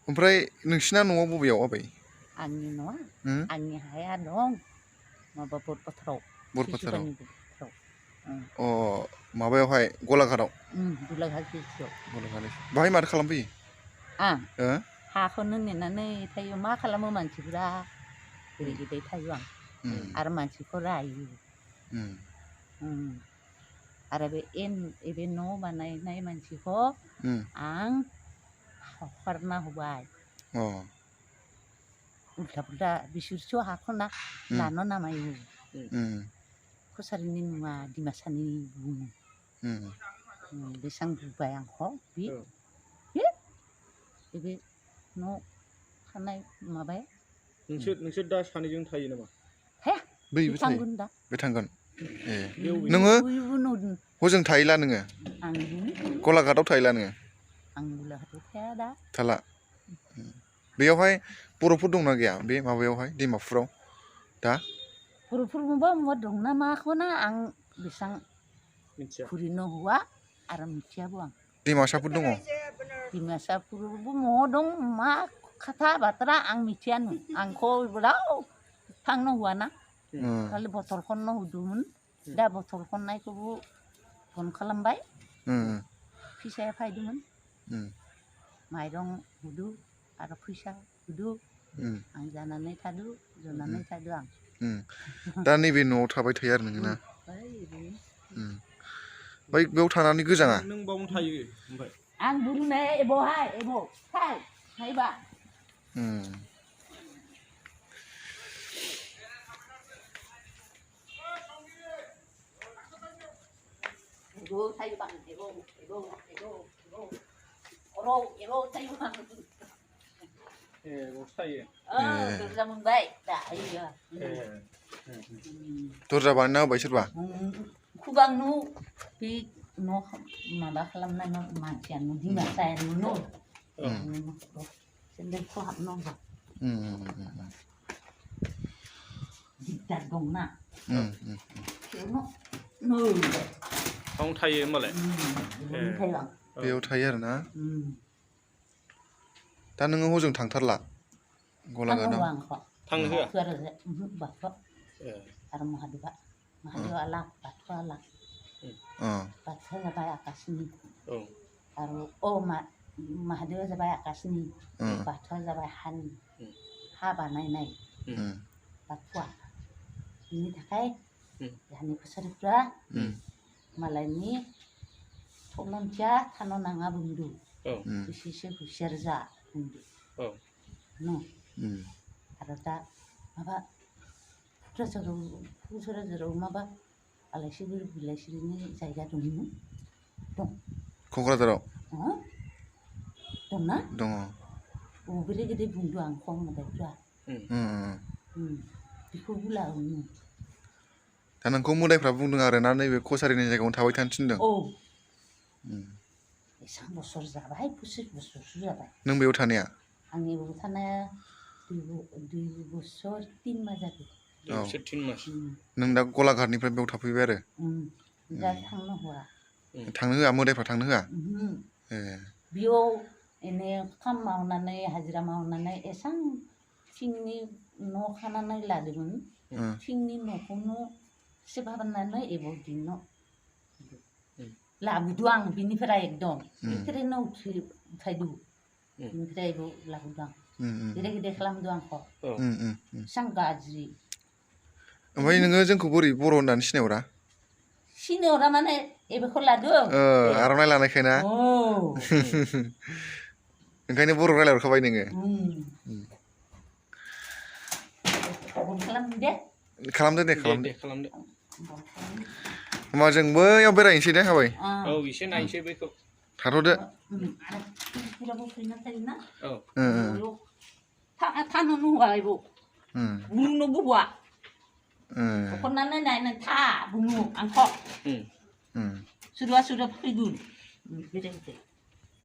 ओमफ्राय नोंसिना न'आ बबेयाव आबै? आंनि न'आ आंनि हाया दं माबा बरपथाराव बरपथाराव बरपथाराव अ माबायावहाय गलाघाटआव गलाघाट गेजेराव बाहाय माथो खालामफैयो आं हाखौनो नेनानै थायो मा खालामो मानसिफोरा ओरैबायदि थायो आं आरो मानसिखौ रायो आरो बे न' बानायनाय मानसिखौ आं हगारना होबाय उल्था पुल्था बिसोरसो हाखौना लानो नामायो कसारिनि नङा डिमासानि बुङो बेसेबां बुबाय आंखौ बे न' थानाय माबाया नोंसोर दा सानैजों थायो नामा? हे बे थांगोन दा बे थांगोन ए नोङो हजों थाहैला नोङो गलाघाटआव थाहैला नोङो आं गलाघाटआव थाया दा थाला बेयावहाय बर'फोर दंना गैया बे माबायावहाय डिमापुराव दा बर'फोर माबा दं ना माखौना आं बेसेबां फुरिनो हौवा आरो मिथियाबो आं डिमासाफोर दङ डिमासाफोरबो माव दं मा खोथा बाथ्रा आं मिथियानो आंखौ राव थांनो होआना खालि बथल खननो होदोंमोन दा बथल खननायखौबो बन्द खालामबाय फैसाया फायदोंमोन माइरं होदो आरो फैसा होदो आं जानानै थादो जनानै थादो आं दा नैबे न'आव थाबाय थायो आरो नोङो ना बै बेयाव थानानै गोजाङा नों बावनो थायो ओमफ्राय आं बुरुनाय एबावहाय एबाव फाय नायबा एबाव थायो बां एबाव थायो बां बावसो थायो दरजा मोनबाय दा आइया दरजा बानायना होबाय सोरबा खुगां न' बे न' माबा खालामनाय मानसियानो डिमासायानो न' सेन्देलखौ हाबनो होबाय दिगदार दंना बावनो थायो होमबालाय बेयाव थायो आरो ना दा नोङो हजों थांथारला गलाघाटआव थांनो होआ आरो महादेवा आलाग बाथौआ आलाग बाथौआ जाबाय आकाशनि आरो महादेवा जाबाय आकाशनि बाथौआ जाबाय हानि हा बानायनाय बाथौआ बिनि थाखाय जोंनि कसारिफ्रा मालायनि थ'लन्थिया थानो नाङा बुंदों एसेसो हुसियार जा बुंदों आरो दा माबा क'क्राझाराव माबा आलायसिरि बिलायसिरिनि जायगा दंमोन दं क'क्राझाराव दंना दङ गेदेर गेदेर बुंदों आं खम मोदायफ्रा बेखौ बुलाङो दा नोंखौ मोदायफ्रा बुंदों आरो ना नैबे कसारिनि जायगायावनो थाबाय थानो थिनदों एसेबां बोसोर जाबाय 25 बोसोरसो जाबाय नों बेयाव थानाया आंनि बेयाव थानाया 2 बोसोर 3 मास जाबाय 3 मास नों दा गलाघाटनिफ्राय बेयाव थाफैबाय आरो दा थांनो होआ थांनो होआ मोदायफ्रा थांनो होआ बेयाव एने खाम मावनानै हाजिरा मावनानै एसां थिंनि न' खानानै लादोंमोन थिंनि न'खौनो सेफायनानै एबाव दिनो लाबोदों आं बिनिफ्राय एकदम बिनिफ्रायनो उथायदों बिनिफ्राय एबाव लाबोदों आं गेदेर गेदेर खालामदों आंखौ एसां गाज्रि ओमफ्राय नोङो जोंखौ बोरै बर' होननानै सिनायहरा सिनायहरा माने एबेखौ लादों आर'नाइ लानायखाय ना ओंखायनो बर' रायलायहरखाबाय नोङो खालामदो दे खालामदो होमबा जों बैयाव बेरायनोसै दे आबै एसे नायनोसै बैखौ थाथ'दो थानोनो होआ एबाव बुंनोबो होआ दख'नानै नायनानै था बुङो आंखौ सोरबा फैगोन